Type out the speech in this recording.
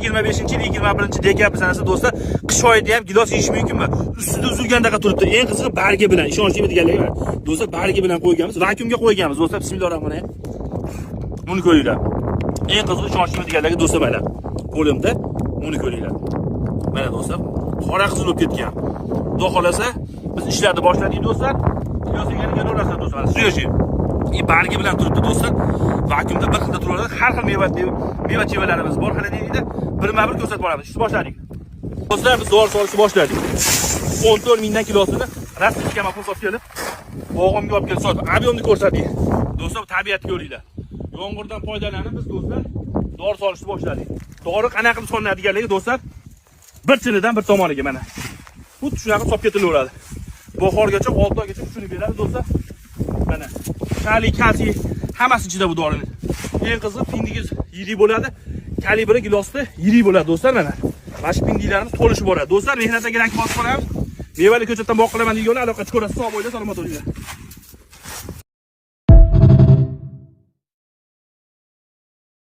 2025-yil 21-dekabr sanasi do'stlar, qish oyida ham gilos yeyish mumkinmi? Ustida uzilgandaqa turibdi. Eng qizig'i bargi bilan, ishonchli deganligi bor. Do'stlar, bargi bilan qo'yganmiz, vakuumga qo'yganmiz. Do'stlar, bismillahirrohmanirrohim. Buni ko'ringlar. Eng qizig'i ishonchli deganligi do'stlar mana. Qo'limda buni ko'ringlar. Mana do'stlar, qora qizil bo'lib ketgan. Xudo xolasa biz ishlarni boshladik do'stlar. Gilos yeganiga ko'rasizlar do'stlar. Suyushi. Bargi bilan turibdi do'stlar. Vakuumda bir xilda turadi. Har xil meva-chevalarimiz bor. Xaridingizda birma-bir ko'rsatib boramiz. Ishni boshladik. Do'stlar, biz dori solishni boshladik. 14 mingdan kilosini rasmga ma'qul sotib kelib, bog'imga olib kelib sotib, ob'yomni ko'rsating. Do'stlar, tabiatni ko'ringlar. Yomg'irdan foydalanib biz do'stlar dori solishni boshladik. Dori qanaqa qilib solinadiganligi do'stlar, bir chinidan bir tomoniga mana. Xuddi shunaqa solib ketilaveradi. Bahorgacha 6 oygacha shuni beradi do'stlar. Mana kaliy, kalsiy hammasi ichida bu dorining. Eng qizig'i pindigiz yirik bo'ladi. Kalibri gilosda yirik bo'ladi do'stlar mana. Mana shu pindiklarimiz to'lishib boradi. Do'stlar, mehnatga rank bosib qolamiz. Mevali ko'chatdan boqilaman deganlar aloqachi ko'rasiz. Sog' bo'linglar, salomat bo'linglar.